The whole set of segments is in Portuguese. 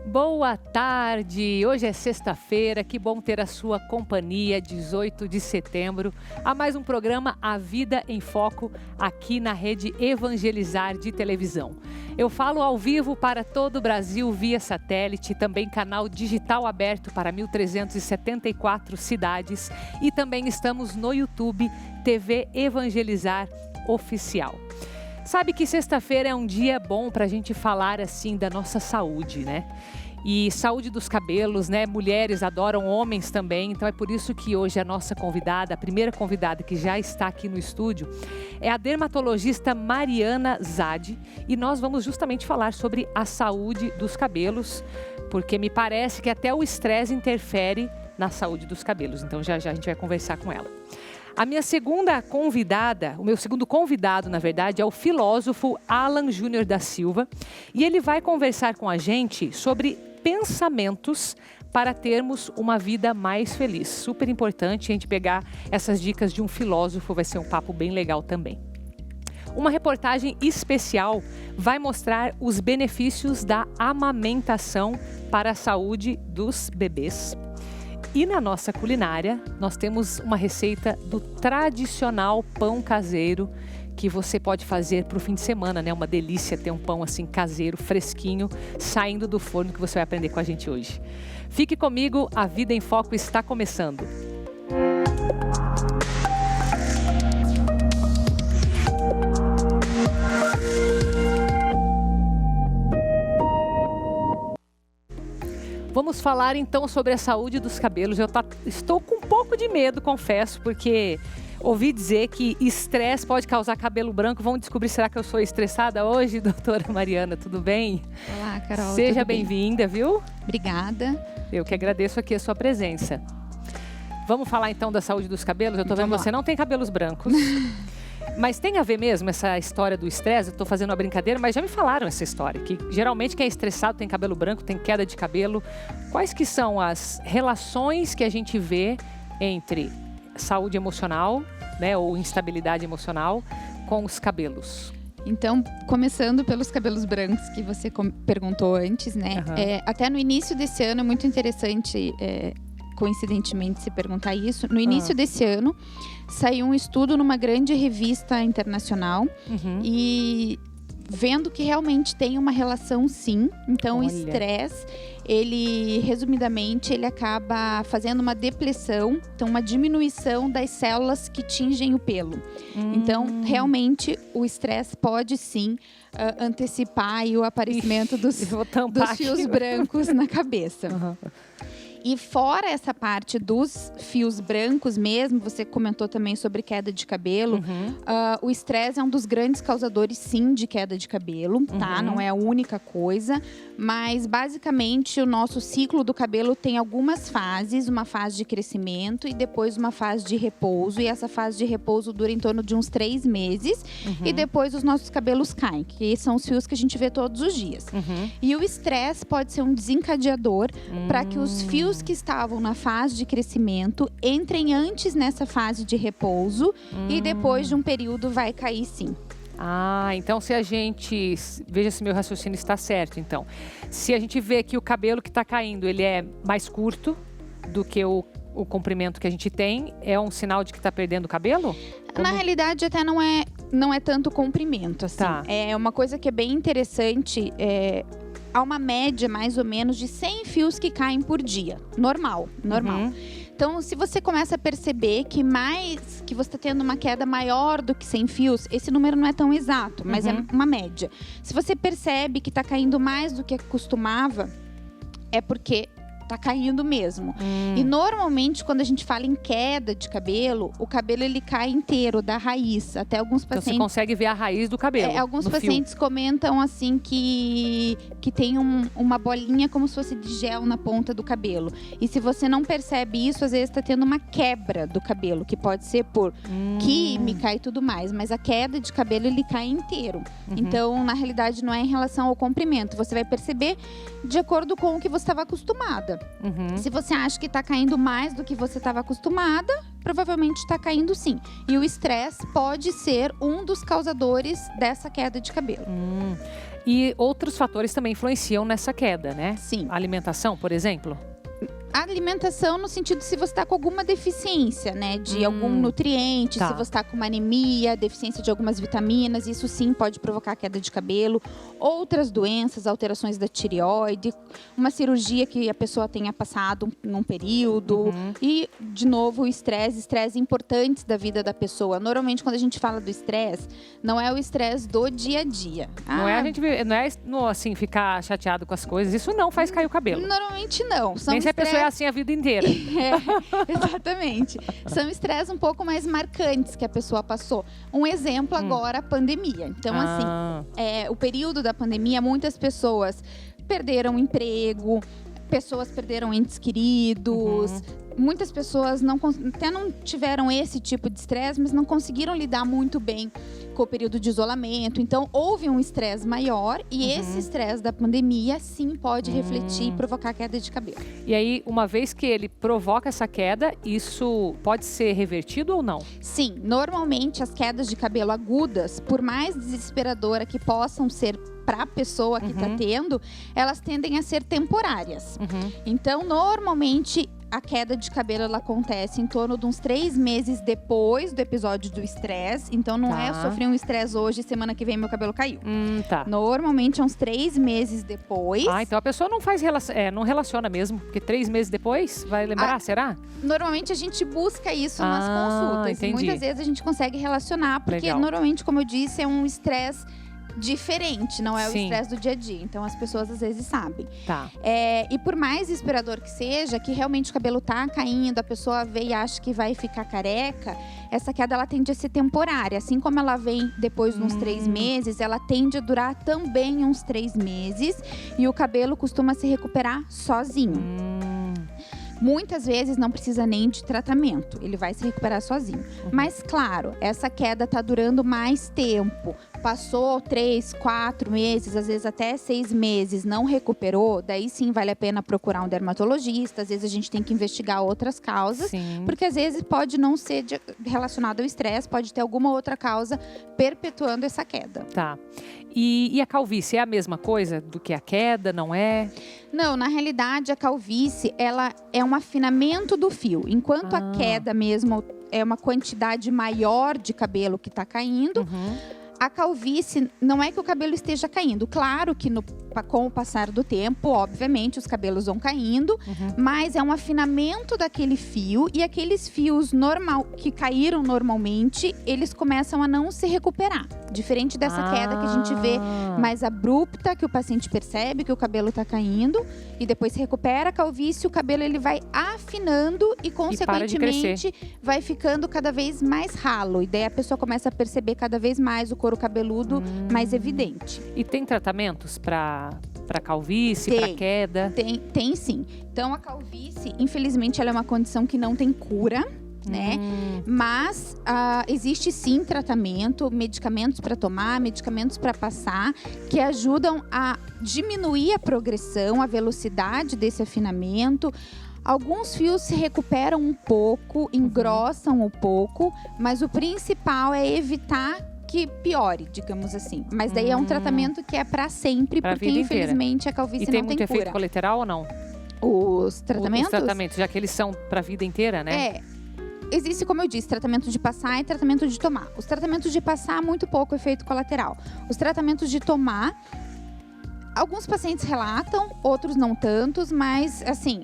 Boa tarde, hoje é sexta-feira, que bom ter a sua companhia, 18 de setembro, a mais um programa A Vida em Foco, aqui na Rede Evangelizar de televisão. Eu falo ao vivo para todo o Brasil via satélite, também canal digital aberto para 1.374 cidades e também estamos no YouTube, TV Evangelizar Oficial. Sabe que sexta-feira é um dia bom para a gente falar assim da nossa saúde, né? E saúde dos cabelos, né? Mulheres adoram, homens também. Então é por isso que hoje a nossa convidada, a primeira convidada que já está aqui no estúdio, é a dermatologista Mariana Zadi. E nós vamos justamente falar sobre a saúde dos cabelos, porque me parece que até o estresse interfere na saúde dos cabelos. Então já já a gente vai conversar com ela. A minha segunda convidada, o meu segundo convidado, na verdade, é o filósofo Alan Júnior da Silva. E ele vai conversar com a gente sobre pensamentos para termos uma vida mais feliz. Super importante a gente pegar essas dicas de um filósofo, vai ser um papo bem legal também. Uma reportagem especial vai mostrar os benefícios da amamentação para a saúde dos bebês. E na nossa culinária, nós temos uma receita do tradicional pão caseiro que você pode fazer para o fim de semana, né? Uma delícia ter um pão assim caseiro, fresquinho, saindo do forno, que você vai aprender com a gente hoje. Fique comigo, a Vida em Foco está começando. Vamos falar então sobre a saúde dos cabelos. Estou com um pouco de medo, confesso, porque ouvi dizer que estresse pode causar cabelo branco. Vamos descobrir, será que eu sou estressada hoje, doutora Mariana? Tudo bem? Olá, Carol. Seja bem-vinda, viu? Obrigada. Eu que agradeço aqui a sua presença. Vamos falar então da saúde dos cabelos? Eu estou vendo que você não tem cabelos brancos. Mas tem a ver mesmo essa história do estresse? Eu estou fazendo uma brincadeira, mas já me falaram essa história, que geralmente quem é estressado tem cabelo branco, tem queda de cabelo. Quais que são as relações que a gente vê entre saúde emocional, né, ou instabilidade emocional, com os cabelos? Então, começando pelos cabelos brancos que você perguntou antes, né? Uhum. Até no início desse ano, é muito interessante, coincidentemente, se perguntar isso. No início desse ano, saiu um estudo numa grande revista internacional e vendo que realmente tem uma relação, sim. Então, o estresse, ele, resumidamente, ele acaba fazendo uma depressão, então uma diminuição das células que tingem o pelo. Então, realmente, o estresse pode, sim, antecipar aí o aparecimento dos fios brancos na cabeça. E fora essa parte dos fios brancos mesmo, você comentou também sobre queda de cabelo, o estresse é um dos grandes causadores, sim, de queda de cabelo, tá? Não é a única coisa, mas basicamente o nosso ciclo do cabelo tem algumas fases, uma fase de crescimento e depois uma fase de repouso, e essa fase de repouso dura em torno de uns 3 meses, e depois os nossos cabelos caem, que são os fios que a gente vê todos os dias. E o estresse pode ser um desencadeador para que os fios que estavam na fase de crescimento entrem antes nessa fase de repouso e depois de um período vai cair, sim. Ah, então se a gente... Veja se meu raciocínio está certo, então. Se a gente vê que o cabelo que está caindo, ele é mais curto do que o comprimento que a gente tem, é um sinal de que está perdendo o cabelo? Na realidade, até não é tanto comprimento, assim. Tá. É uma coisa que é bem interessante, há uma média, mais ou menos, de 100 fios que caem por dia. Normal. Então, se você começa a perceber que você está tendo uma queda maior do que 100 fios, esse número não é tão exato, mas é uma média. Se você percebe que está caindo mais do que costumava, é porque tá caindo mesmo. E normalmente, quando a gente fala em queda de cabelo, o cabelo ele cai inteiro, da raiz. Até alguns pacientes... Então você consegue ver a raiz do cabelo. Alguns pacientes comentam assim que tem uma bolinha como se fosse de gel na ponta do cabelo. E se você não percebe isso, às vezes tá tendo uma quebra do cabelo, que pode ser por química e tudo mais. Mas a queda de cabelo, ele cai inteiro. Então, na realidade, não é em relação ao comprimento. Você vai perceber de acordo com o que você estava acostumada. Se você acha que está caindo mais do que você estava acostumada, provavelmente está caindo sim. E o estresse pode ser um dos causadores dessa queda de cabelo. E outros fatores também influenciam nessa queda, né? Sim. A alimentação, por exemplo? A alimentação no sentido se você está com alguma deficiência, né? De algum nutriente, tá. se você está com uma anemia, deficiência de algumas vitaminas, isso sim pode provocar queda de cabelo. Outras doenças, alterações da tireoide, uma cirurgia que a pessoa tenha passado num período. E, de novo, o estresse importantes da vida da pessoa. Normalmente, quando a gente fala do estresse, não é o estresse do dia a dia. Não é assim, ficar chateado com as coisas. Isso não faz cair o cabelo. Normalmente não. Nem se a pessoa é assim a vida inteira. Exatamente. São estresses um pouco mais marcantes que a pessoa passou. Um exemplo agora, a pandemia. Então, o período da pandemia, muitas pessoas perderam emprego, pessoas perderam entes queridos. Muitas pessoas até não tiveram esse tipo de estresse, mas não conseguiram lidar muito bem com o período de isolamento. Então, houve um estresse maior e esse estresse da pandemia, sim, pode refletir e provocar queda de cabelo. E aí, uma vez que ele provoca essa queda, isso pode ser revertido ou não? Sim, normalmente as quedas de cabelo agudas, por mais desesperadora que possam ser para a pessoa que está tendo, elas tendem a ser temporárias. Então, normalmente, a queda de cabelo ela acontece em torno de uns 3 meses depois do episódio do estresse. Então, não é eu sofri um estresse hoje, semana que vem meu cabelo caiu. Tá. Normalmente, é uns 3 meses depois. Então a pessoa não relaciona mesmo, porque 3 meses depois vai lembrar, será? Normalmente, a gente busca isso nas consultas. Entendi. E muitas vezes a gente consegue relacionar, porque normalmente, como eu disse, é um estresse diferente, não é o estresse do dia a dia. Então, as pessoas às vezes sabem. Tá. E por mais desesperador que seja, que realmente o cabelo tá caindo, a pessoa vê e acha que vai ficar careca, essa queda ela tende a ser temporária. Assim como ela vem depois de uns 3 meses, ela tende a durar também uns 3 meses. E o cabelo costuma se recuperar sozinho. Muitas vezes não precisa nem de tratamento, ele vai se recuperar sozinho. Mas claro, essa queda está durando mais tempo. Passou 3, 4 meses, às vezes até 6 meses, não recuperou, daí sim vale a pena procurar um dermatologista. Às vezes a gente tem que investigar outras causas, porque às vezes pode não ser relacionado ao estresse, pode ter alguma outra causa perpetuando essa queda. Tá. E a calvície é a mesma coisa do que a queda, não é? Não, na realidade a calvície ela é um afinamento do fio. Enquanto a queda mesmo é uma quantidade maior de cabelo que está caindo, a calvície não é que o cabelo esteja caindo. Claro que com o passar do tempo, obviamente, os cabelos vão caindo, mas é um afinamento daquele fio e aqueles fios que caíram normalmente, eles começam a não se recuperar. Diferente dessa queda que a gente vê mais abrupta, que o paciente percebe que o cabelo está caindo e depois se recupera a calvície, o cabelo ele vai afinando e consequentemente vai ficando cada vez mais ralo. E daí a pessoa começa a perceber cada vez mais o couro cabeludo mais evidente. E tem tratamentos para calvície, para queda? Tem sim. Então a calvície, infelizmente, ela é uma condição que não tem cura, né? Mas existe sim tratamento, medicamentos para tomar, medicamentos para passar, que ajudam a diminuir a progressão, a velocidade desse afinamento. Alguns fios se recuperam um pouco, engrossam um pouco, mas o principal é evitar que piore, digamos assim. Mas daí é um tratamento que é para sempre, porque infelizmente a calvície não tem cura. E tem muito efeito colateral ou não? Os tratamentos? Os tratamentos, já que eles são para a vida inteira, né? Existe, como eu disse, tratamento de passar e tratamento de tomar. Os tratamentos de passar, muito pouco efeito colateral. Os tratamentos de tomar, alguns pacientes relatam, outros não tantos, mas assim,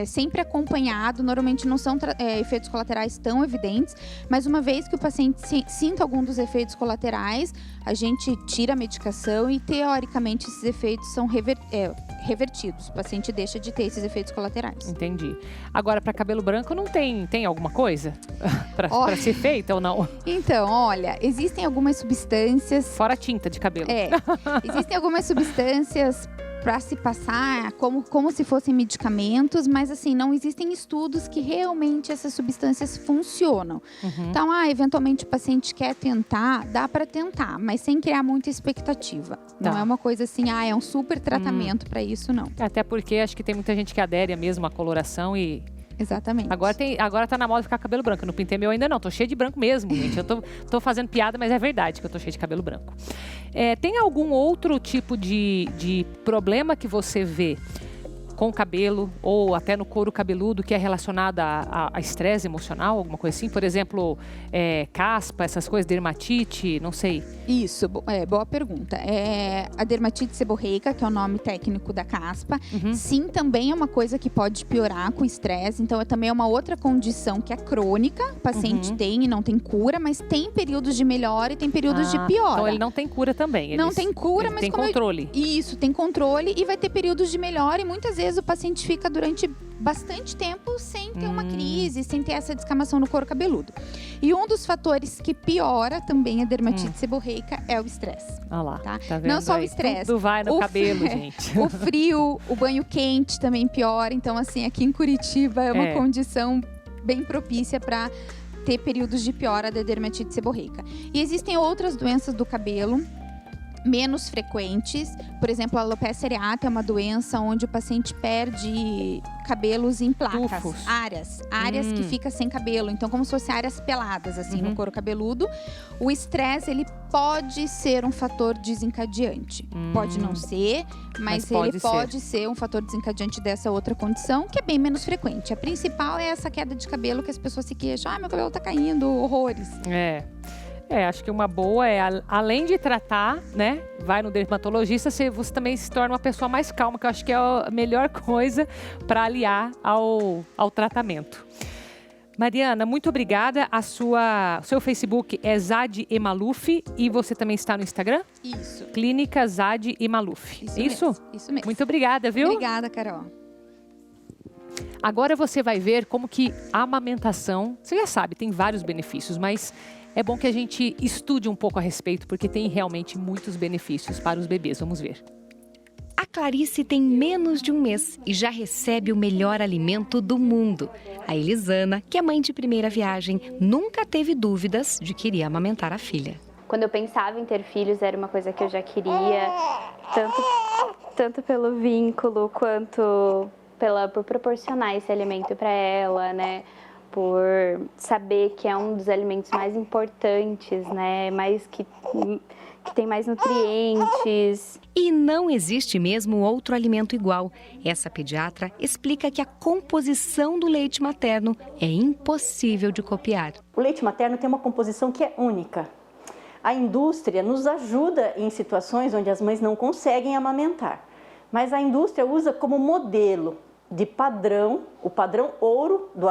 sempre acompanhado. Normalmente não são efeitos colaterais tão evidentes, mas uma vez que o paciente sinta algum dos efeitos colaterais, a gente tira a medicação e teoricamente esses efeitos são revertidos. O paciente deixa de ter esses efeitos colaterais. Entendi. Agora, para cabelo branco, não tem alguma coisa para ser feita ou não? Então, olha, existem algumas substâncias... Fora tinta de cabelo. Existem algumas substâncias para se passar como se fossem medicamentos, mas assim, não existem estudos que realmente essas substâncias funcionam. Então, eventualmente o paciente quer tentar, dá para tentar, mas sem criar muita expectativa. Não é uma coisa assim, é um super tratamento para isso, não. Até porque acho que tem muita gente que adere mesmo à coloração e Exatamente. Agora tá na moda ficar cabelo branco. Eu não pintei meu ainda não, tô cheia de branco mesmo, gente. Eu tô fazendo piada, mas é verdade que eu tô cheia de cabelo branco. Tem algum outro tipo de problema que você vê com o cabelo ou até no couro cabeludo que é relacionado a estresse emocional, alguma coisa assim? Por exemplo, caspa, essas coisas, dermatite, não sei. Isso, boa pergunta. A dermatite seborreica, que é o nome técnico da caspa, sim, também é uma coisa que pode piorar com o estresse. Então, também é uma outra condição que é crônica. O paciente tem e não tem cura, mas tem períodos de melhora e tem períodos de piora. Então, ele não tem cura também. Não tem cura, mas tem controle. Isso, tem controle e vai ter períodos de melhora e muitas vezes o paciente fica durante bastante tempo sem ter uma crise, sem ter essa descamação no couro cabeludo. E um dos fatores que piora também a dermatite seborreica é o estresse. Olha lá, tá vendo? Não só o estresse. Tudo vai no cabelo, gente. O frio, o banho quente também piora. Então, assim, aqui em Curitiba é uma condição bem propícia para ter períodos de piora da dermatite seborreica. E existem outras doenças do cabelo menos frequentes. Por exemplo, a alopecia areata é uma doença onde o paciente perde cabelos em placas, áreas que fica sem cabelo. Então, como se fossem áreas peladas, assim, no couro cabeludo. O estresse, ele pode ser um fator desencadeante. Pode não ser, mas ele pode ser um fator desencadeante dessa outra condição, que é bem menos frequente. A principal é essa queda de cabelo que as pessoas se queixam. Meu cabelo tá caindo, horrores. Acho que uma boa além de tratar, né, vai no dermatologista, você também se torna uma pessoa mais calma, que eu acho que é a melhor coisa para aliar ao tratamento. Mariana, muito obrigada. Seu Facebook é Zade e Maluf e você também está no Instagram? Isso. Clínica Zade e Maluf. Isso mesmo. Muito obrigada, viu? Obrigada, Carol. Agora você vai ver como que a amamentação, você já sabe, tem vários benefícios, mas é bom que a gente estude um pouco a respeito, porque tem realmente muitos benefícios para os bebês. Vamos ver. A Clarice tem menos de um mês e já recebe o melhor alimento do mundo. A Elisana, que é mãe de primeira viagem, nunca teve dúvidas de que iria amamentar a filha. Quando eu pensava em ter filhos, era uma coisa que eu já queria, tanto pelo vínculo quanto por proporcionar esse alimento para ela, né? Por saber que é um dos alimentos mais importantes, né? Que tem mais nutrientes. E não existe mesmo outro alimento igual. Essa pediatra explica que a composição do leite materno é impossível de copiar. O leite materno tem uma composição que é única. A indústria nos ajuda em situações onde as mães não conseguem amamentar, mas a indústria usa como modelo de padrão, o padrão ouro do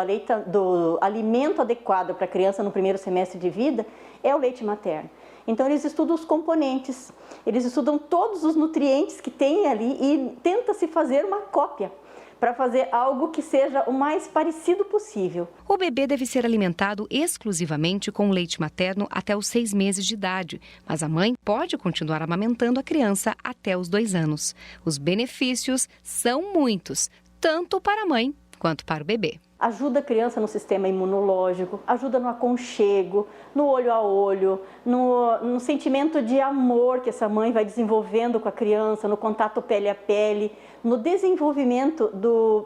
alimento adequado para a criança no primeiro semestre de vida é o leite materno. Então eles estudam os componentes, eles estudam todos os nutrientes que tem ali e tenta-se fazer uma cópia para fazer algo que seja o mais parecido possível. O bebê deve ser alimentado exclusivamente com leite materno até os 6 meses de idade, mas a mãe pode continuar amamentando a criança até os 2 anos. Os benefícios são muitos, tanto para a mãe quanto para o bebê. Ajuda a criança no sistema imunológico, ajuda no aconchego, no olho a olho, no sentimento de amor que essa mãe vai desenvolvendo com a criança, no contato pele a pele, no desenvolvimento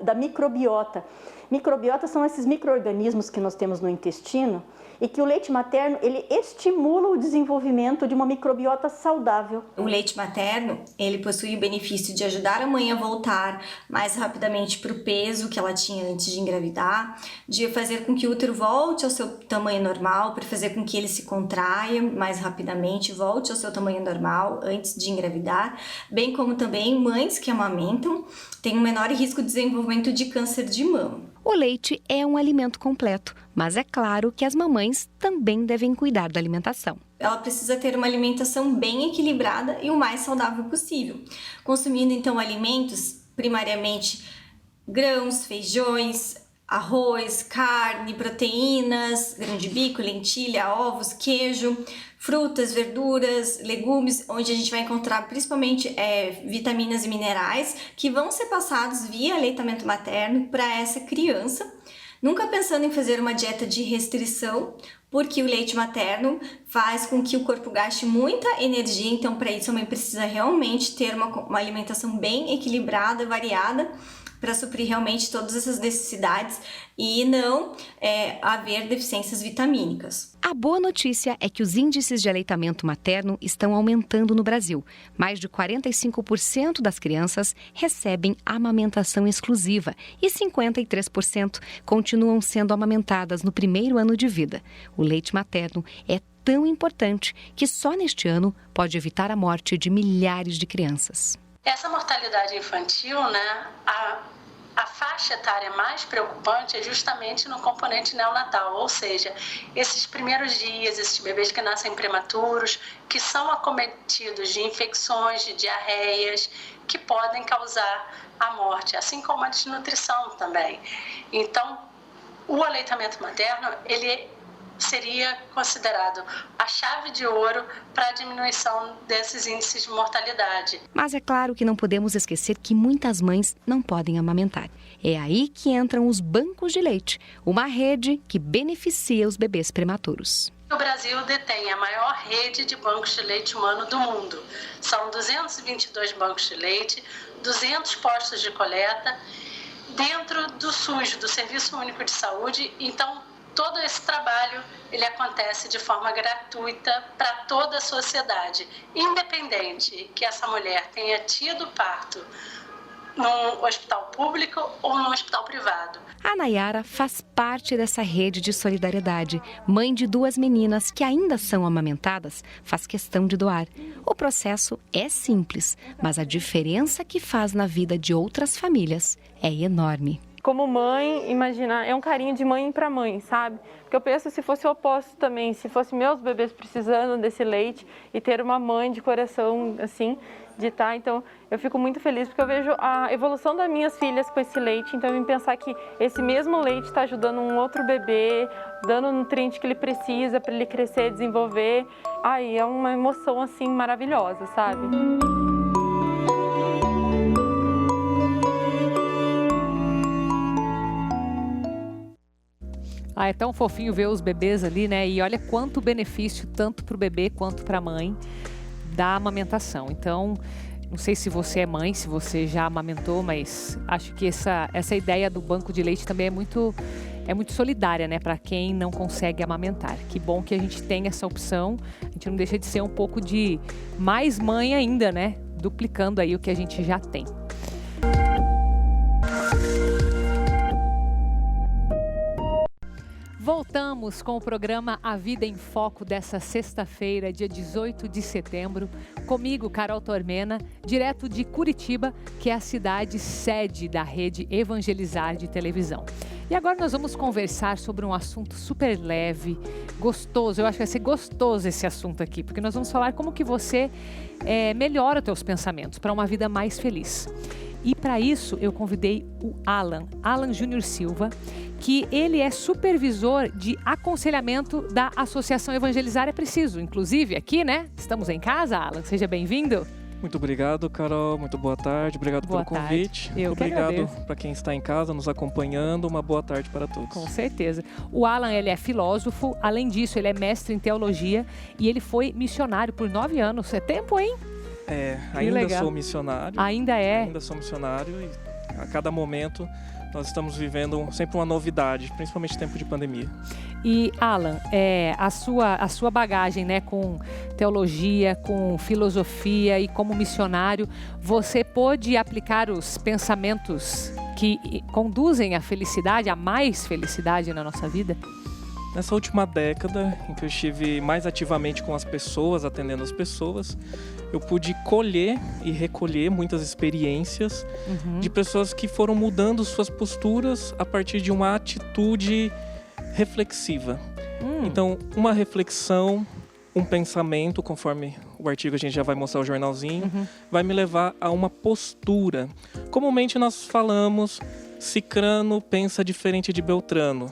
da microbiota. Microbiota são esses micro-organismos que nós temos no intestino e que o leite materno ele estimula o desenvolvimento de uma microbiota saudável. O leite materno ele possui o benefício de ajudar a mãe a voltar mais rapidamente para o peso que ela tinha antes de engravidar, de fazer com que o útero volte ao seu tamanho normal, para fazer com que ele se contraia mais rapidamente, volte ao seu tamanho normal antes de engravidar, bem como também mães que amamentam têm um menor risco de desenvolvimento de câncer de mama. O leite é um alimento completo, mas é claro que as mamães também devem cuidar da alimentação. Ela precisa ter uma alimentação bem equilibrada e o mais saudável possível, consumindo então alimentos, primariamente grãos, feijões, arroz, carne, proteínas, grão de bico, lentilha, ovos, queijo, frutas, verduras, legumes, onde a gente vai encontrar principalmente vitaminas e minerais que vão ser passados via aleitamento materno para essa criança. Nunca pensando em fazer uma dieta de restrição, porque o leite materno faz com que o corpo gaste muita energia, então para isso a mãe precisa realmente ter uma alimentação bem equilibrada, variada, para suprir realmente todas essas necessidades e não haver deficiências vitamínicas. A boa notícia é que os índices de aleitamento materno estão aumentando no Brasil. Mais de 45% das crianças recebem amamentação exclusiva e 53% continuam sendo amamentadas no primeiro ano de vida. O leite materno é tão importante que só neste ano pode evitar a morte de milhares de crianças. Essa mortalidade infantil, né, a faixa etária mais preocupante é justamente no componente neonatal, ou seja, esses primeiros dias, esses bebês que nascem prematuros, que são acometidos de infecções, de diarreias, que podem causar a morte, assim como a desnutrição também. Então, o aleitamento materno, ele seria considerado a chave de ouro para a diminuição desses índices de mortalidade. Mas é claro que não podemos esquecer que muitas mães não podem amamentar. É aí que entram os bancos de leite, uma rede que beneficia os bebês prematuros. O Brasil detém a maior rede de bancos de leite humano do mundo. São 222 bancos de leite, 200 postos de coleta, dentro do SUS, do Serviço Único de Saúde. Então, todo esse trabalho ele acontece de forma gratuita para toda a sociedade, independente que essa mulher tenha tido parto num hospital público ou num hospital privado. A Nayara faz parte dessa rede de solidariedade. Mãe de 2 meninas que ainda são amamentadas, faz questão de doar. O processo é simples, mas a diferença que faz na vida de outras famílias é enorme. Como mãe, imaginar, é um carinho de mãe para mãe, sabe? Porque eu penso se fosse o oposto também, se fosse meus bebês precisando desse leite e ter uma mãe de coração assim, de estar. Então, eu fico muito feliz porque eu vejo a evolução das minhas filhas com esse leite. Então, eu vim pensar que esse mesmo leite está ajudando um outro bebê, dando o nutriente que ele precisa para ele crescer, desenvolver. Ai, é uma emoção assim maravilhosa, sabe? Ah, é tão fofinho ver os bebês ali, né? E olha quanto benefício, tanto para o bebê quanto para a mãe, da amamentação. Então, não sei se você é mãe, se você já amamentou, mas acho que essa ideia do banco de leite também é muito solidária, né? Para quem não consegue amamentar. Que bom que a gente tem essa opção. A gente não deixa de ser um pouco de mais mãe ainda, né? Duplicando aí o que a gente já tem. Voltamos com o programa A Vida em Foco dessa sexta-feira, dia 18 de setembro. Comigo, Carol Tormena, direto de Curitiba, que é a cidade sede da rede Evangelizar de televisão. E agora nós vamos conversar sobre um assunto super leve, gostoso. Eu acho que vai ser gostoso esse assunto aqui, porque nós vamos falar como que você melhora os teus pensamentos para uma vida mais feliz. E para isso eu convidei o Alan Júnior Silva, que ele é supervisor de aconselhamento da Associação Evangelizar é Preciso. Inclusive aqui, né? Estamos em casa, Alan. Seja bem-vindo. Muito obrigado, Carol. Muito boa tarde. Obrigado pelo convite. Obrigado para quem está em casa nos acompanhando. Uma boa tarde para todos. Com certeza. O Alan, ele é filósofo. Além disso, ele é mestre em teologia e ele foi missionário por 9 anos. É tempo, hein? Ainda sou missionário. Ainda é? Ainda sou missionário e a cada momento nós estamos vivendo sempre uma novidade, principalmente em tempo de pandemia. E, Alan, a sua bagagem, né, com teologia, com filosofia e como missionário, você pôde aplicar os pensamentos que conduzem à felicidade, a mais felicidade na nossa vida? Nessa última década, em que eu estive mais ativamente com as pessoas, atendendo as pessoas, eu pude colher e recolher muitas experiências de pessoas que foram mudando suas posturas a partir de uma atitude reflexiva. Então, uma reflexão, um pensamento, conforme o artigo a gente já vai mostrar o jornalzinho, vai me levar a uma postura. Comumente nós falamos, Cicrano pensa diferente de Beltrano.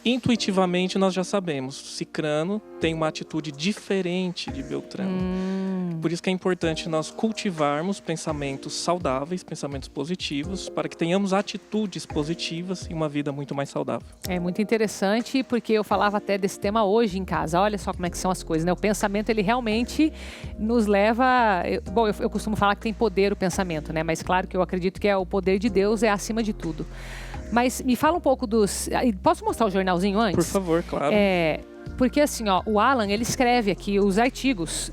intuitivamente nós já sabemos, Cicrano tem uma atitude diferente de Beltrano. Por isso que é importante nós cultivarmos pensamentos saudáveis, pensamentos positivos, para que tenhamos atitudes positivas e uma vida muito mais saudável. É muito interessante, porque eu falava até desse tema hoje em casa. Olha só como é que são as coisas, né? O pensamento, ele realmente nos leva... Eu costumo falar que tem poder o pensamento, né? Mas claro que eu acredito que o poder de Deus é acima de tudo. Mas me fala um pouco dos... Posso mostrar o jornalzinho antes? Por favor, claro. Porque assim, o Alan, ele escreve aqui os artigos...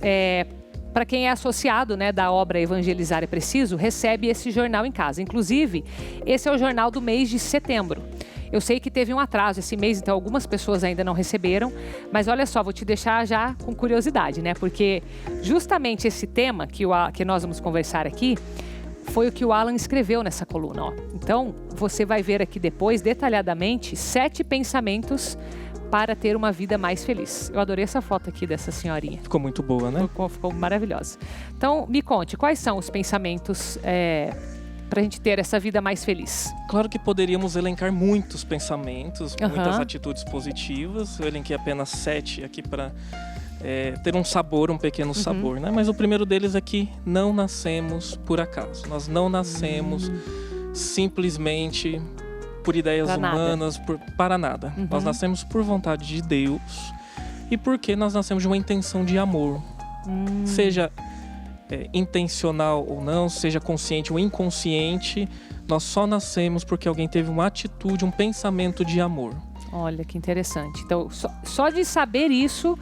Para quem é associado, né, da obra Evangelizar é Preciso, recebe esse jornal em casa. Inclusive, esse é o jornal do mês de setembro. Eu sei que teve um atraso esse mês, então algumas pessoas ainda não receberam. Mas olha só, vou te deixar já com curiosidade, né? Porque justamente esse tema que nós vamos conversar aqui foi o que o Alan escreveu nessa coluna. Ó. Então, você vai ver aqui depois, detalhadamente, 7 pensamentos para ter uma vida mais feliz. Eu adorei essa foto aqui dessa senhorinha. Ficou muito boa, né? Ficou maravilhosa. Então, me conte, quais são os pensamentos para a gente ter essa vida mais feliz? Claro que poderíamos elencar muitos pensamentos, muitas atitudes positivas. Eu elenquei apenas 7 aqui para ter um sabor, um pequeno sabor, né? Mas o primeiro deles é que não nascemos por acaso. Nós não nascemos simplesmente por ideias humanas, para nada. Nós nascemos por vontade de Deus e porque nós nascemos de uma intenção de amor. Seja intencional ou não, seja consciente ou inconsciente, nós só nascemos porque alguém teve uma atitude, um pensamento de amor. Olha, que interessante. Então, só de saber isso...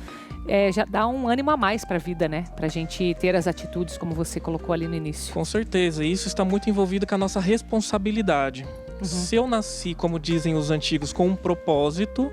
já dá um ânimo a mais para a vida, né? Para a gente ter as atitudes como você colocou ali no início. Com certeza, e isso está muito envolvido com a nossa responsabilidade. Se eu nasci, como dizem os antigos, com um propósito,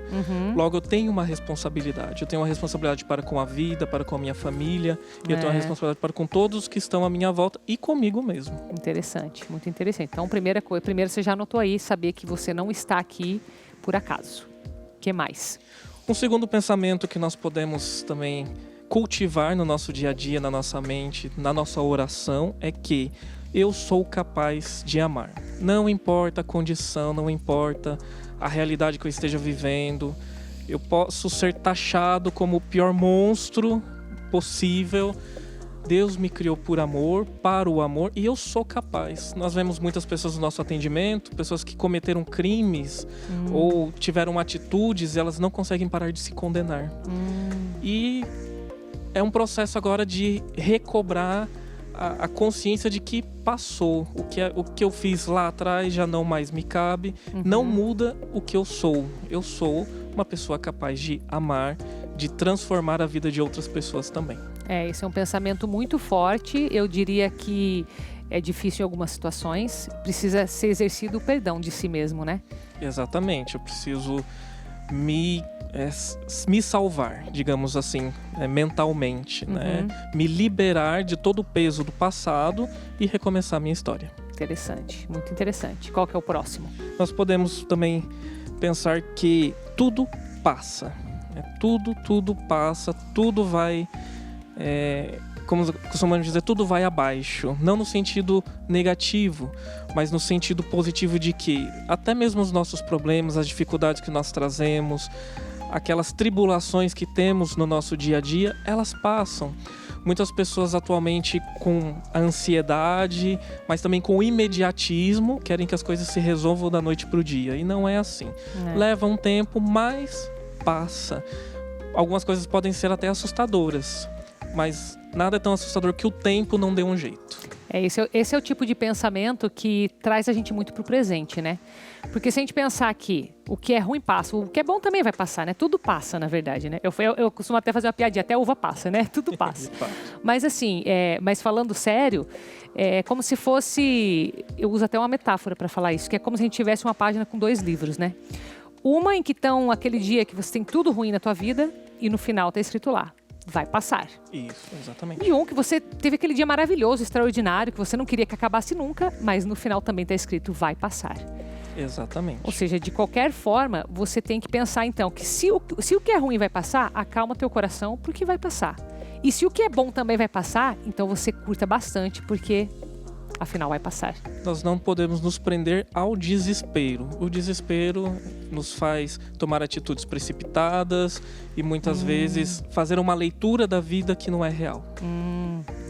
logo eu tenho uma responsabilidade. Eu tenho uma responsabilidade para com a vida, para com a minha família. E eu tenho uma responsabilidade para com todos que estão à minha volta e comigo mesmo. Interessante, muito interessante. Então, primeiro você já anotou aí, saber que você não está aqui por acaso. O que mais? Um segundo pensamento que nós podemos também cultivar no nosso dia a dia, na nossa mente, na nossa oração, é que eu sou capaz de amar. Não importa a condição, não importa a realidade que eu esteja vivendo. Eu posso ser taxado como o pior monstro possível. Deus me criou por amor, para o amor, e eu sou capaz. Nós vemos muitas pessoas no nosso atendimento, pessoas que cometeram crimes ou tiveram atitudes e elas não conseguem parar de se condenar. E é um processo agora de recobrar a consciência de que passou. O que eu fiz lá atrás já não mais me cabe. Não muda o que eu sou. Eu sou uma pessoa capaz de amar, de transformar a vida de outras pessoas também. Esse é um pensamento muito forte. Eu diria que é difícil em algumas situações. Precisa ser exercido o perdão de si mesmo, né? Exatamente. Eu preciso me salvar, digamos assim, mentalmente, né? Me liberar de todo o peso do passado e recomeçar a minha história. Interessante, muito interessante. Qual que é o próximo? Nós podemos também pensar que tudo passa. Tudo passa, tudo vai... como costumamos dizer, tudo vai abaixo. Não no sentido negativo, mas no sentido positivo de que até mesmo os nossos problemas, as dificuldades que nós trazemos, aquelas tribulações que temos no nosso dia a dia, elas passam. Muitas pessoas atualmente com a ansiedade, mas também com o imediatismo, querem que as coisas se resolvam da noite para o dia. E não é assim. Leva um tempo, mas passa. Algumas coisas podem ser até assustadoras, mas nada é tão assustador que o tempo não dê um jeito. Esse é o tipo de pensamento que traz a gente muito pro presente, né? Porque se a gente pensar que o que é ruim passa, o que é bom também vai passar, né? Tudo passa, na verdade, né? Eu costumo até fazer uma piadinha, até uva passa, né? Tudo passa. Mas assim, mas falando sério, é como se fosse... Eu uso até uma metáfora para falar isso, que é como se a gente tivesse uma página com 2 livros, né? Uma em que estão aquele dia que você tem tudo ruim na tua vida e no final tá escrito lá: vai passar. Isso, exatamente. E um que você teve aquele dia maravilhoso, extraordinário, que você não queria que acabasse nunca, mas no final também está escrito: vai passar. Exatamente. Ou seja, de qualquer forma, você tem que pensar então que se o que é ruim vai passar, acalma teu coração, porque vai passar. E se o que é bom também vai passar, então você curta bastante, porque afinal vai passar. Nós não podemos nos prender ao desespero. O desespero nos faz tomar atitudes precipitadas e muitas vezes fazer uma leitura da vida que não é real.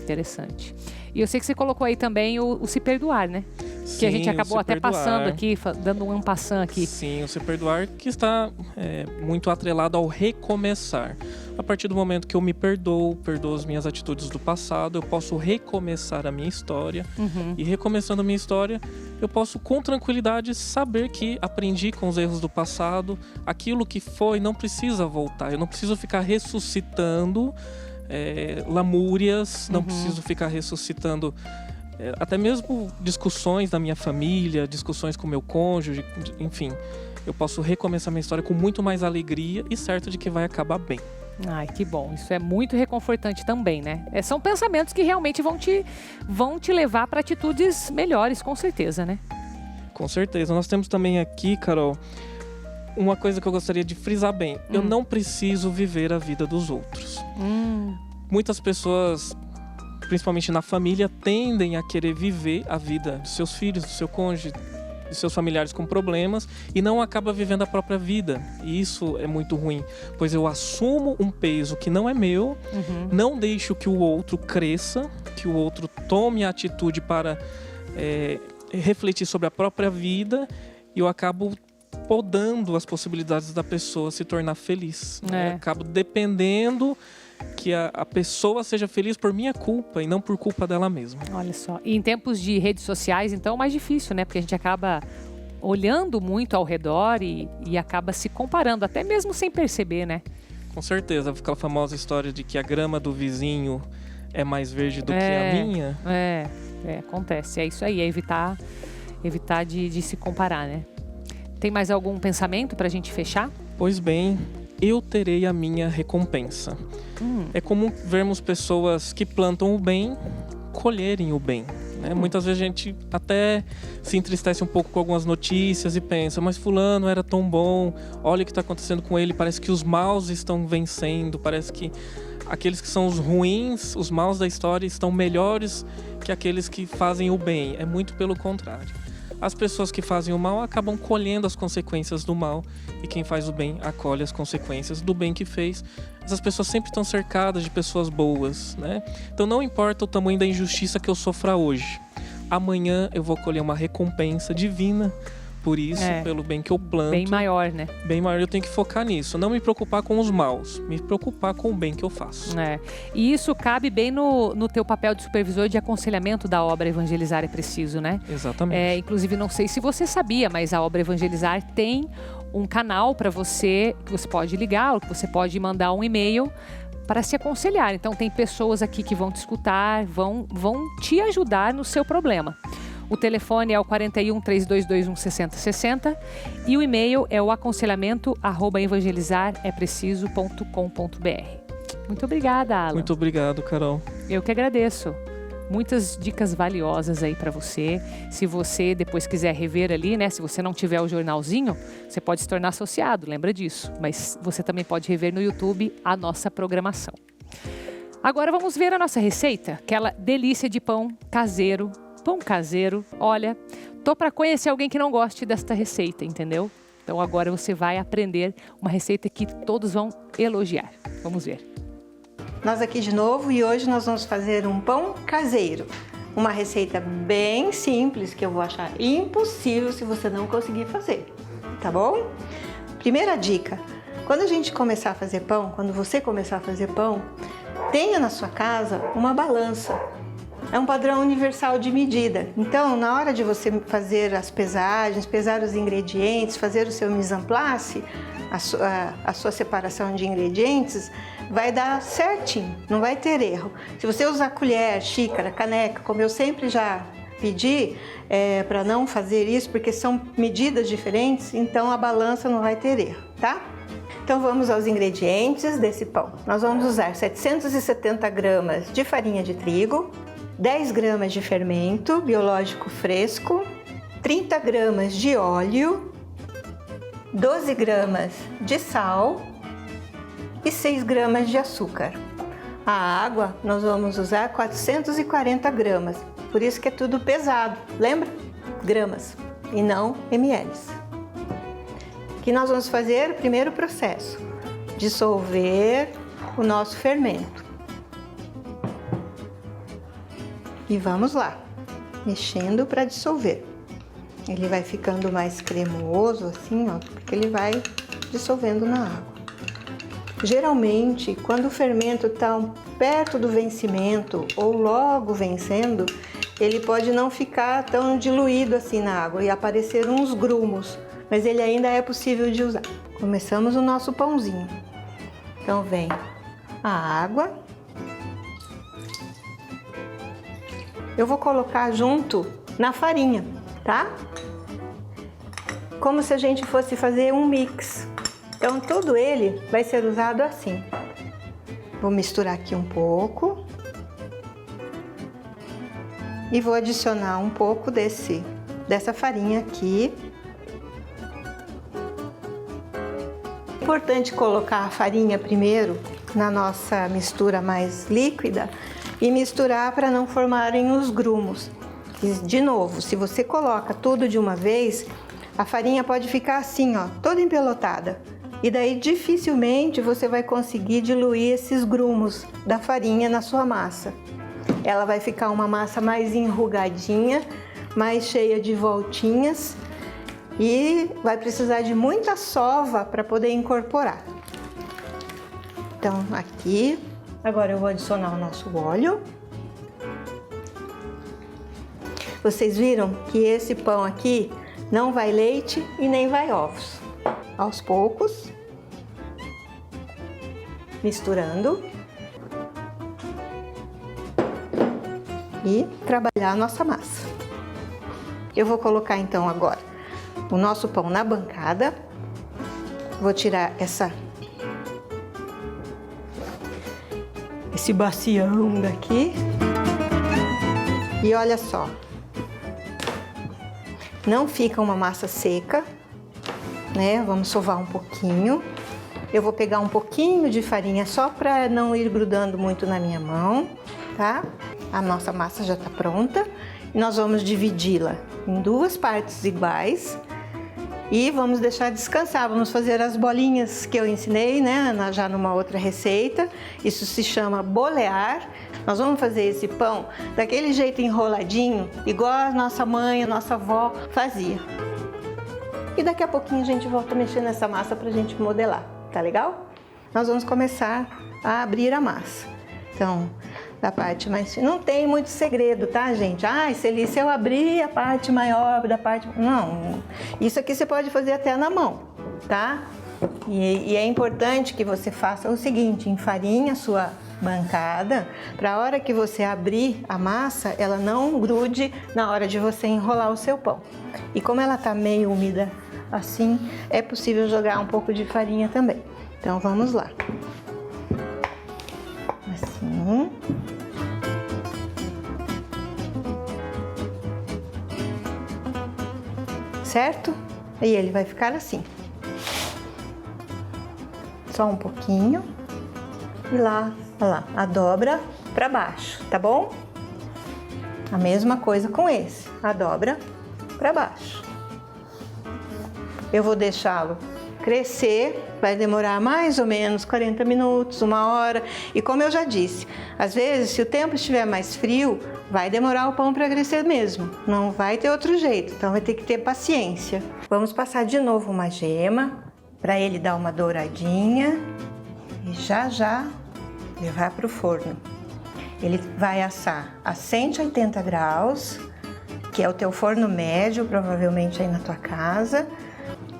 Interessante. E eu sei que você colocou aí também o se perdoar, né? Sim, que a gente acabou até perdoar. Passando aqui, dando um passant aqui. Sim, o se perdoar que está muito atrelado ao recomeçar. A partir do momento que eu me perdoo as minhas atitudes do passado, eu posso recomeçar a minha história. E recomeçando a minha história, eu posso com tranquilidade saber que aprendi com os erros do passado. Aquilo que foi não precisa voltar. Eu não preciso ficar ressuscitando lamúrias, não preciso ficar ressuscitando até mesmo discussões da minha família, discussões com meu cônjuge, enfim. Eu posso recomeçar minha história com muito mais alegria e certo de que vai acabar bem. Ai, que bom. Isso é muito reconfortante também, né? São pensamentos que realmente vão te levar para atitudes melhores, com certeza, né? Com certeza. Nós temos também aqui, Carol, uma coisa que eu gostaria de frisar bem. Eu não preciso viver a vida dos outros. Muitas pessoas, principalmente na família, tendem a querer viver a vida dos seus filhos, do seu cônjuge, dos seus familiares com problemas e não acaba vivendo a própria vida. E isso é muito ruim, pois eu assumo um peso que não é meu, não deixo que o outro cresça, que o outro tome a atitude para refletir sobre a própria vida e eu acabo podando as possibilidades da pessoa se tornar feliz. Eu acabo dependendo que a pessoa seja feliz por minha culpa e não por culpa dela mesma. Olha só. E em tempos de redes sociais, então, é mais difícil, né? Porque a gente acaba olhando muito ao redor e acaba se comparando, até mesmo sem perceber, né? Com certeza. Aquela famosa história de que a grama do vizinho é mais verde do que a minha. Acontece. É isso aí. É evitar de se comparar, né? Tem mais algum pensamento pra gente fechar? Pois bem, eu terei a minha recompensa. É comum vermos pessoas que plantam o bem, colherem o bem. Né? Muitas vezes a gente até se entristece um pouco com algumas notícias e pensa, mas fulano era tão bom, olha o que está acontecendo com ele, parece que os maus estão vencendo, parece que aqueles que são os ruins, os maus da história estão melhores que aqueles que fazem o bem. É muito pelo contrário. As pessoas que fazem o mal acabam colhendo as consequências do mal e quem faz o bem acolhe as consequências do bem que fez. Essas pessoas sempre estão cercadas de pessoas boas, né? Então não importa o tamanho da injustiça que eu sofra hoje. Amanhã eu vou colher uma recompensa divina por isso, pelo bem que eu planto. Bem maior, né? Bem maior, eu tenho que focar nisso. Não me preocupar com os maus, me preocupar com o bem que eu faço. E isso cabe bem no teu papel de supervisor de aconselhamento da obra Evangelizar é Preciso, né? Exatamente. Inclusive, não sei se você sabia, mas a obra Evangelizar tem um canal para você, que você pode ligar, ou que você pode mandar um e-mail para se aconselhar. Então, tem pessoas aqui que vão te escutar, vão te ajudar no seu problema. O telefone é o 41 3221 6060 e o e-mail é o aconselhamento@evangelizarepreciso.com.br. Muito obrigada, Alan. Muito obrigado, Carol. Eu que agradeço. Muitas dicas valiosas aí para você. Se você depois quiser rever ali, né? Se você não tiver o jornalzinho, você pode se tornar associado, lembra disso. Mas você também pode rever no YouTube a nossa programação. Agora vamos ver a nossa receita, aquela delícia de pão caseiro. Pão caseiro, olha, tô para conhecer alguém que não goste desta receita, entendeu? Então agora você vai aprender uma receita que todos vão elogiar. Vamos ver. Nós aqui de novo e hoje nós vamos fazer um pão caseiro. Uma receita bem simples que eu vou achar impossível se você não conseguir fazer, tá bom? Primeira dica, quando a gente começar a fazer pão, quando você começar a fazer pão, tenha na sua casa uma balança. É um padrão universal de medida. Então, na hora de você fazer as pesagens, pesar os ingredientes, fazer o seu mise en place, a sua separação de ingredientes, vai dar certinho, não vai ter erro. Se você usar colher, xícara, caneca, como eu sempre já pedi, para não fazer isso, porque são medidas diferentes, então a balança não vai ter erro, tá? Então vamos aos ingredientes desse pão. Nós vamos usar 770 gramas de farinha de trigo, 10 gramas de fermento biológico fresco, 30 gramas de óleo, 12 gramas de sal e 6 gramas de açúcar. A água nós vamos usar 440 gramas. por isso que é tudo pesado, lembra? Gramas e não ml. O que nós vamos fazer? O primeiro processo, dissolver o nosso fermento. E vamos lá, mexendo para dissolver. Ele vai ficando mais cremoso assim, ó, porque ele vai dissolvendo na água. Geralmente, quando o fermento está perto do vencimento ou logo vencendo, ele pode não ficar tão diluído assim na água e aparecer uns grumos, mas ele ainda é possível de usar. Começamos o nosso pãozinho. Então vem a água. Eu vou colocar junto na farinha, tá? Como se a gente fosse fazer um mix. Então, todo ele vai ser usado assim. Vou misturar aqui um pouco. E vou adicionar um pouco dessa farinha aqui. É importante colocar a farinha primeiro na nossa mistura mais líquida e misturar para não formarem os grumos. E, de novo, se você coloca tudo de uma vez, a farinha pode ficar assim, ó, toda empelotada. E daí dificilmente você vai conseguir diluir esses grumos da farinha na sua massa. Ela vai ficar uma massa mais enrugadinha, mais cheia de voltinhas e vai precisar de muita sova para poder incorporar. Então aqui, agora eu vou adicionar o nosso óleo. Vocês viram que esse pão aqui não vai leite e nem vai ovos. Aos poucos, misturando e trabalhar a nossa massa. Eu vou colocar então agora o nosso pão na bancada. Vou tirar esse bacião daqui. E olha só, não fica uma massa seca, né? Vamos sovar um pouquinho. Eu vou pegar um pouquinho de farinha só para não ir grudando muito na minha mão, tá? A nossa massa já está pronta e nós vamos dividi-la em duas partes iguais e vamos deixar descansar. Vamos fazer as bolinhas que eu ensinei, né? Já numa outra receita. Isso se chama bolear. Nós vamos fazer esse pão daquele jeito enroladinho, igual a nossa mãe, a nossa avó fazia. E daqui a pouquinho a gente volta a mexer nessa massa para a gente modelar, tá legal? Nós vamos começar a abrir a massa. Então, da parte mais fina, não tem muito segredo, tá, gente? Se eu abrir a parte maior da parte... Não, isso aqui você pode fazer até na mão, tá? E é importante que você faça o seguinte, enfarinhe a sua bancada, para a hora que você abrir a massa, ela não grude na hora de você enrolar o seu pão. E como ela tá meio úmida assim, é possível jogar um pouco de farinha também. Então vamos lá. Assim. Certo? E ele vai ficar assim. Só um pouquinho. E lá, olha lá, a dobra para baixo, tá bom? A mesma coisa com esse, a dobra para baixo. Eu vou deixá-lo crescer, vai demorar mais ou menos 40 minutos, 1 hora. E como eu já disse, às vezes, se o tempo estiver mais frio, vai demorar o pão para crescer mesmo. Não vai ter outro jeito, então vai ter que ter paciência. Vamos passar de novo uma gema para ele dar uma douradinha e já levar para o forno. Ele vai assar a 180 graus, que é o teu forno médio, provavelmente aí na tua casa.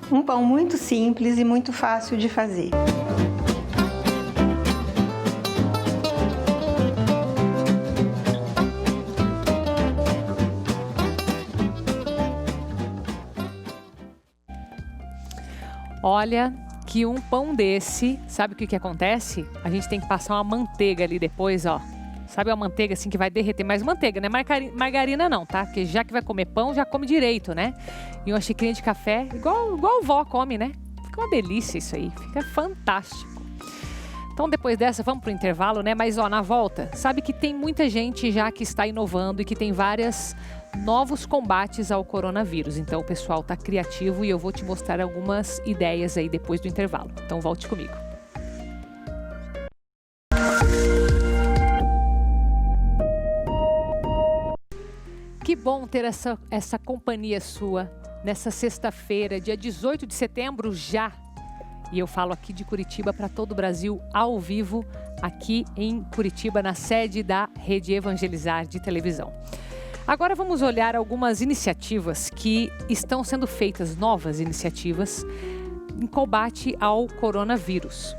Um pão muito simples e muito fácil de fazer. Olha, que um pão desse, sabe o que acontece? A gente tem que passar uma manteiga ali depois, ó. Sabe uma manteiga assim que vai derreter? Mais manteiga, né? Margarina não, tá? Porque já que vai comer pão, já come direito, né? E uma xicrinha de café, igual a vó come, né? Fica uma delícia isso aí, fica fantástico. Então, depois dessa, vamos para o intervalo, né? Mas, na volta, sabe que tem muita gente já que está inovando e que tem vários novos combates ao coronavírus. Então, o pessoal está criativo e eu vou te mostrar algumas ideias aí depois do intervalo. Então, volte comigo. Que bom ter essa companhia sua nessa sexta-feira, dia 18 de setembro já. E eu falo aqui de Curitiba para todo o Brasil, ao vivo, aqui em Curitiba, na sede da Rede Evangelizar de televisão. Agora vamos olhar algumas iniciativas que estão sendo feitas, novas iniciativas, em combate ao coronavírus.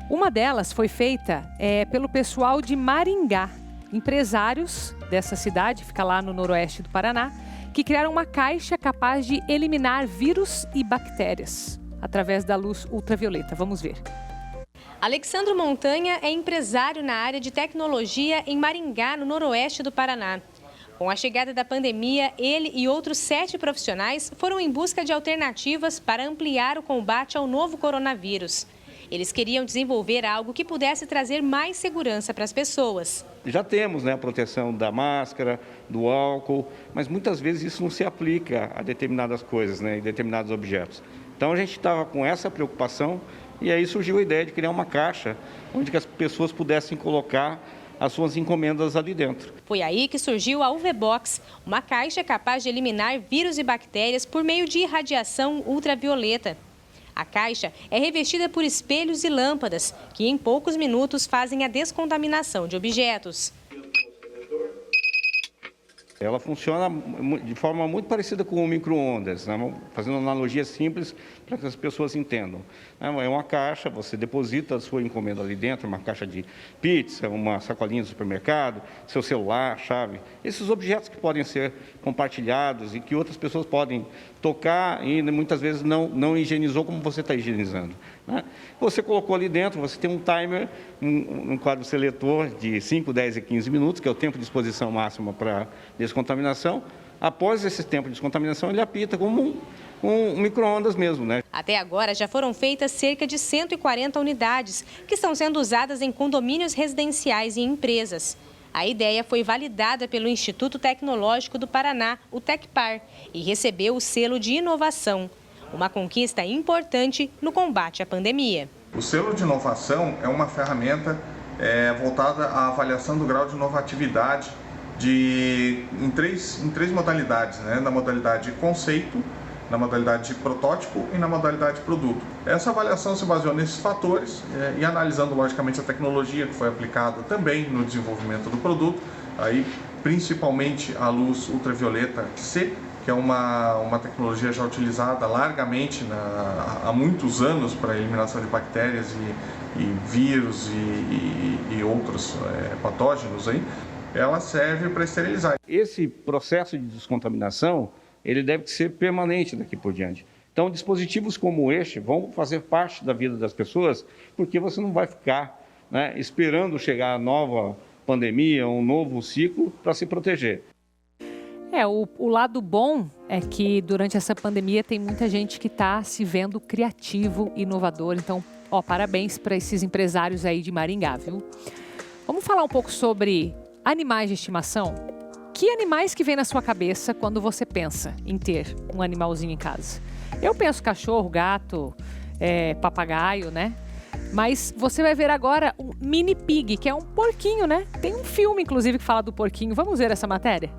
Uma delas foi feita pelo pessoal de Maringá, empresários dessa cidade, fica lá no noroeste do Paraná, que criaram uma caixa capaz de eliminar vírus e bactérias através da luz ultravioleta. Vamos ver. Alexandro Montanha é empresário na área de tecnologia em Maringá, no noroeste do Paraná. Com a chegada da pandemia, ele e outros 7 profissionais foram em busca de alternativas para ampliar o combate ao novo coronavírus. Eles queriam desenvolver algo que pudesse trazer mais segurança para as pessoas. Já temos, a proteção da máscara, do álcool, mas muitas vezes isso não se aplica a determinadas coisas, e determinados objetos. Então a gente estava com essa preocupação e aí surgiu a ideia de criar uma caixa onde que as pessoas pudessem colocar as suas encomendas ali dentro. Foi aí que surgiu a UV-Box, uma caixa capaz de eliminar vírus e bactérias por meio de irradiação ultravioleta. A caixa é revestida por espelhos e lâmpadas, que em poucos minutos fazem a descontaminação de objetos. Ela funciona de forma muito parecida com o micro-ondas, fazendo uma analogia simples para que as pessoas entendam. É uma caixa, você deposita a sua encomenda ali dentro, uma caixa de pizza, uma sacolinha do supermercado, seu celular, chave. Esses objetos que podem ser compartilhados e que outras pessoas podem tocar e muitas vezes não higienizou como você está higienizando. Você colocou ali dentro, você tem um timer, um quadro seletor de 5, 10 e 15 minutos, que é o tempo de exposição máxima para descontaminação. Após esse tempo de descontaminação, ele apita como um micro-ondas mesmo, Até agora já foram feitas cerca de 140 unidades, que estão sendo usadas em condomínios residenciais e empresas. A ideia foi validada pelo Instituto Tecnológico do Paraná, o Tecpar, e recebeu o selo de inovação. Uma conquista importante no combate à pandemia. O selo de inovação é uma ferramenta voltada à avaliação do grau de inovatividade em três modalidades, na modalidade conceito, na modalidade protótipo e na modalidade produto. Essa avaliação se baseou nesses fatores e analisando logicamente a tecnologia que foi aplicada também no desenvolvimento do produto, aí principalmente a luz ultravioleta C, que é uma tecnologia já utilizada largamente há muitos anos para a eliminação de bactérias e vírus e outros patógenos aí. Ela serve para esterilizar. Esse processo de descontaminação, ele deve ser permanente daqui por diante. Então, dispositivos como este vão fazer parte da vida das pessoas, porque você não vai ficar esperando chegar a nova pandemia, um novo ciclo para se proteger. O lado bom é que durante essa pandemia tem muita gente que está se vendo criativo, inovador. Então, parabéns para esses empresários aí de Maringá, viu? Vamos falar um pouco sobre animais de estimação. Que animais que vem na sua cabeça quando você pensa em ter um animalzinho em casa? Eu penso cachorro, gato, papagaio, Mas você vai ver agora um mini pig, que é um porquinho, Tem um filme, inclusive, que fala do porquinho. Vamos ver essa matéria?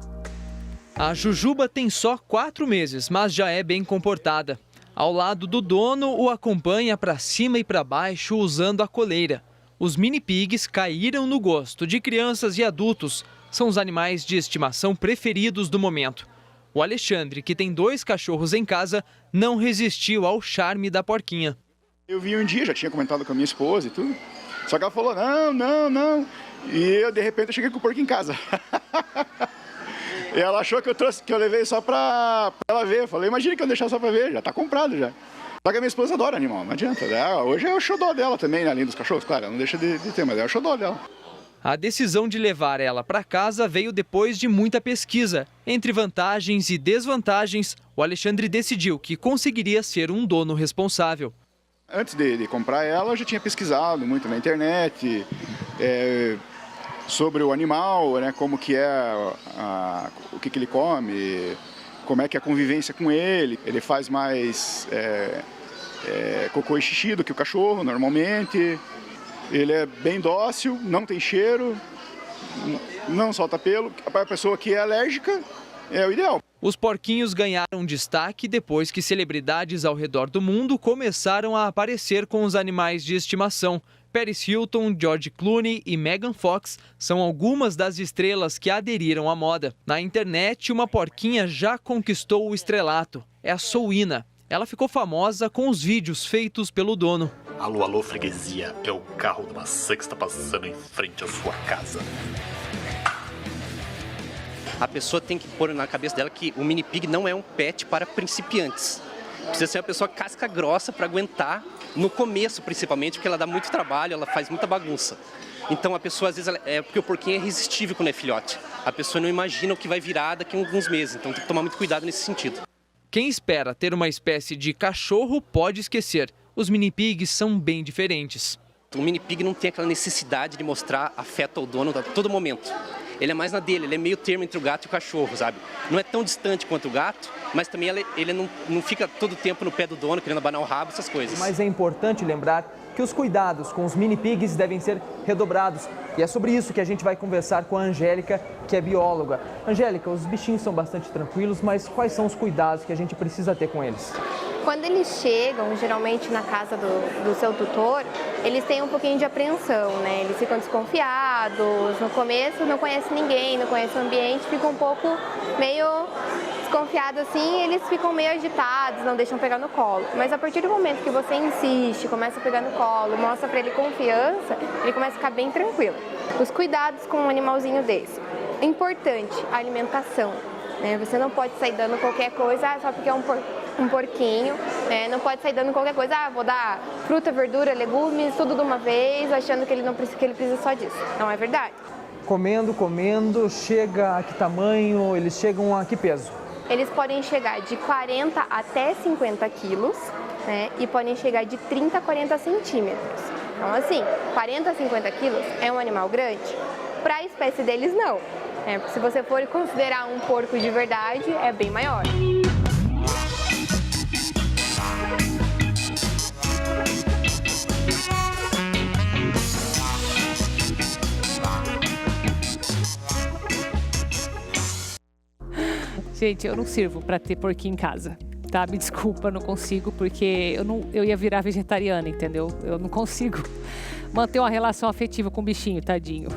A Jujuba tem só 4 meses, mas já é bem comportada. Ao lado do dono, o acompanha para cima e para baixo usando a coleira. Os mini pigs caíram no gosto de crianças e adultos. São os animais de estimação preferidos do momento. O Alexandre, que tem 2 cachorros em casa, não resistiu ao charme da porquinha. Eu vi um dia, já tinha comentado com a minha esposa e tudo. Só que ela falou, não. E de repente eu cheguei com o porco em casa. E ela achou que eu levei só pra ela ver. Eu falei, imagina que eu deixar só pra ver, já tá comprado já. Só que a minha esposa adora animal, não adianta. Hoje é o xodó dela também, além dos cachorros, claro, ela não deixa de ter, mas é o xodó dela. A decisão de levar ela para casa veio depois de muita pesquisa. Entre vantagens e desvantagens, o Alexandre decidiu que conseguiria ser um dono responsável. Antes de comprar ela, eu já tinha pesquisado muito na internet sobre o animal, né, como que o que ele come, como é que é a convivência com ele. Ele faz mais cocô e xixi do que o cachorro, normalmente. Ele é bem dócil, não tem cheiro, não solta pelo. Para a pessoa que é alérgica, é o ideal. Os porquinhos ganharam destaque depois que celebridades ao redor do mundo começaram a aparecer com os animais de estimação. Paris Hilton, George Clooney e Megan Fox são algumas das estrelas que aderiram à moda. Na internet, uma porquinha já conquistou o estrelato. É a Souina. Ela ficou famosa com os vídeos feitos pelo dono. Alô, alô, freguesia. É o carro da maçã que está passando em frente à sua casa. A pessoa tem que pôr na cabeça dela que o mini pig não é um pet para principiantes. Precisa ser uma pessoa casca grossa para aguentar, no começo principalmente, porque ela dá muito trabalho, ela faz muita bagunça. Então a pessoa às vezes, porque o porquinho é resistível quando é filhote. A pessoa não imagina o que vai virar daqui a alguns meses, então tem que tomar muito cuidado nesse sentido. Quem espera ter uma espécie de cachorro pode esquecer. Os mini pigs são bem diferentes. O mini pig não tem aquela necessidade de mostrar afeto ao dono a todo momento. Ele é mais na dele, ele é meio termo entre o gato e o cachorro, sabe? Não é tão distante quanto o gato, mas também ele não fica todo o tempo no pé do dono, querendo abanar o rabo, essas coisas. Mas é importante lembrar que os cuidados com os mini pigs devem ser redobrados. E é sobre isso que a gente vai conversar com a Angélica, que é bióloga. Angélica, os bichinhos são bastante tranquilos, mas quais são os cuidados que a gente precisa ter com eles? Quando eles chegam, geralmente na casa do seu tutor, eles têm um pouquinho de apreensão, né? Eles ficam desconfiados, no começo não conhecem ninguém, não conhecem o ambiente, ficam um pouco meio desconfiados assim, eles ficam meio agitados, não deixam pegar no colo. Mas a partir do momento que você insiste, começa a pegar no colo, mostra pra ele confiança, ele começa a ficar bem tranquilo. Os cuidados com um animalzinho desse. Importante, a alimentação. Né? Você não pode sair dando qualquer coisa só porque é um porquinho, né? Não pode sair dando qualquer coisa, vou dar fruta, verdura, legumes, tudo de uma vez, achando que ele precisa só disso. Não é verdade. Comendo, chega a que tamanho, eles chegam a que peso? Eles podem chegar de 40 até 50 quilos, né? E podem chegar de 30 a 40 centímetros. Então assim, 40 a 50 quilos é um animal grande? Para a espécie deles, não. Se você for considerar um porco de verdade, é bem maior. Gente, eu não sirvo para ter porquinho em casa, tá? Me desculpa, não consigo, porque eu ia virar vegetariana, entendeu? Eu não consigo manter uma relação afetiva com o bichinho, tadinho.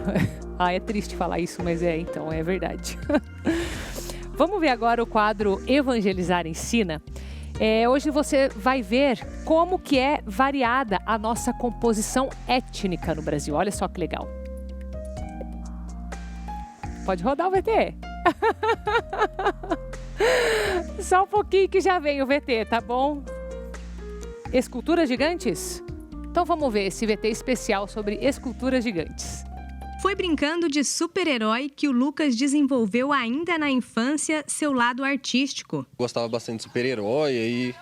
É triste falar isso, mas então, é verdade. Vamos ver agora o quadro Evangelizar Ensina. Hoje você vai ver como que é variada a nossa composição étnica no Brasil. Olha só que legal. Pode rodar o VT. Só um pouquinho que já vem o VT, tá bom? Esculturas gigantes? Então vamos ver esse VT especial sobre esculturas gigantes. Foi brincando de super-herói que o Lucas desenvolveu ainda na infância seu lado artístico. Gostava bastante de super-herói e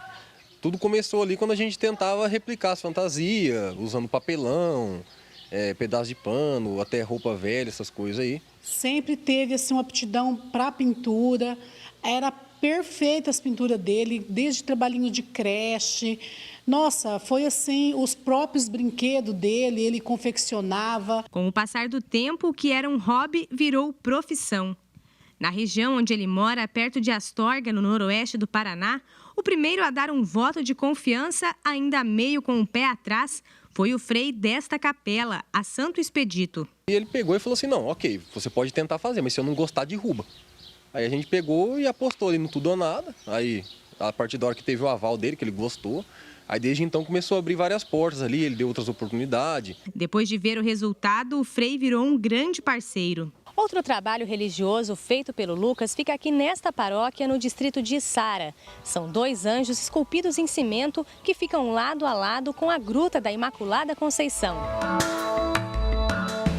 tudo começou ali quando a gente tentava replicar as fantasias, usando papelão, pedaço de pano, até roupa velha, essas coisas aí. Sempre teve assim, uma aptidão para pintura, era perfeita as pinturas dele, desde trabalhinho de creche. Nossa, foi assim, os próprios brinquedos dele, ele confeccionava. Com o passar do tempo, o que era um hobby virou profissão. Na região onde ele mora, perto de Astorga, no noroeste do Paraná, o primeiro a dar um voto de confiança, ainda meio com o pé atrás, foi o frei desta capela, a Santo Expedito. E ele pegou e falou assim, não, ok, você pode tentar fazer, mas se eu não gostar, derruba. Aí a gente pegou e apostou ali no tudo ou nada. Aí, a partir da hora que teve o aval dele, que ele gostou, aí desde então começou a abrir várias portas ali, ele deu outras oportunidades. Depois de ver o resultado, o frei virou um grande parceiro. Outro trabalho religioso feito pelo Lucas fica aqui nesta paróquia, no distrito de Içara. São 2 anjos esculpidos em cimento que ficam lado a lado com a Gruta da Imaculada Conceição.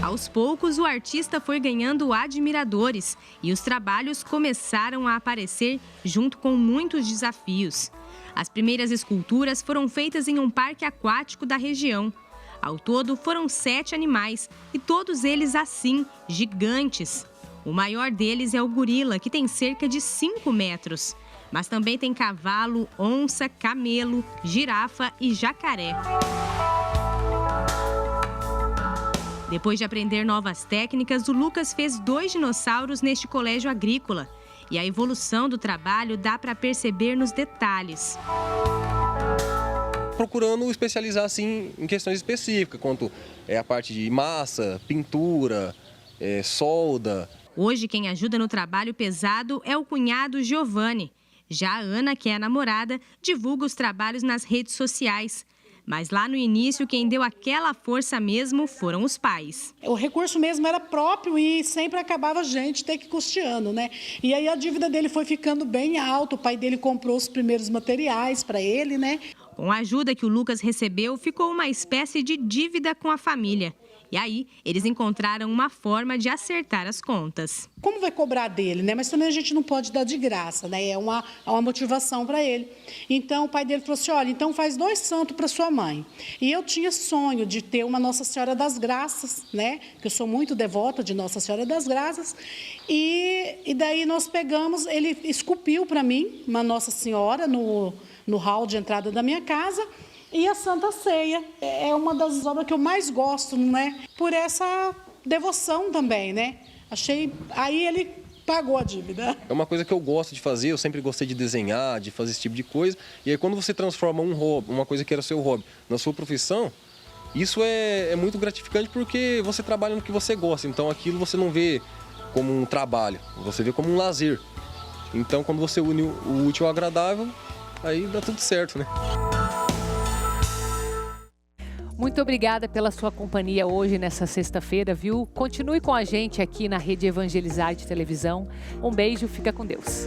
Aos poucos, o artista foi ganhando admiradores e os trabalhos começaram a aparecer junto com muitos desafios. As primeiras esculturas foram feitas em um parque aquático da região. Ao todo, foram 7 animais e todos eles assim, gigantes. O maior deles é o gorila, que tem cerca de 5 metros. Mas também tem cavalo, onça, camelo, girafa e jacaré. Depois de aprender novas técnicas, o Lucas fez 2 dinossauros neste colégio agrícola. E a evolução do trabalho dá para perceber nos detalhes. Procurando especializar assim, em questões específicas, quanto é a parte de massa, pintura, solda. Hoje, quem ajuda no trabalho pesado é o cunhado Giovanni. Já a Ana, que é a namorada, divulga os trabalhos nas redes sociais. Mas lá no início, quem deu aquela força mesmo foram os pais. O recurso mesmo era próprio e sempre acabava a gente ter que custeando, né? E aí a dívida dele foi ficando bem alta, o pai dele comprou os primeiros materiais para ele, né? Com a ajuda que o Lucas recebeu, ficou uma espécie de dívida com a família. E aí, eles encontraram uma forma de acertar as contas. Como vai cobrar dele, né? Mas também a gente não pode dar de graça, né? É uma motivação para ele. Então, o pai dele falou assim, olha, então faz 2 santos para sua mãe. E eu tinha sonho de ter uma Nossa Senhora das Graças, né? Que eu sou muito devota de Nossa Senhora das Graças. E daí nós pegamos, ele esculpiu para mim uma Nossa Senhora no hall de entrada da minha casa. E a Santa Ceia é uma das obras que eu mais gosto, né? Por essa devoção também, né? Aí ele pagou a dívida. É uma coisa que eu gosto de fazer, eu sempre gostei de desenhar, de fazer esse tipo de coisa. E aí quando você transforma um hobby, uma coisa que era seu hobby, na sua profissão, isso é muito gratificante porque você trabalha no que você gosta. Então aquilo você não vê como um trabalho, você vê como um lazer. Então quando você une o útil ao agradável, aí dá tudo certo, né? Muito obrigada pela sua companhia hoje, nessa sexta-feira, viu? Continue com a gente aqui na Rede Evangelizar de Televisão. Um beijo, fica com Deus.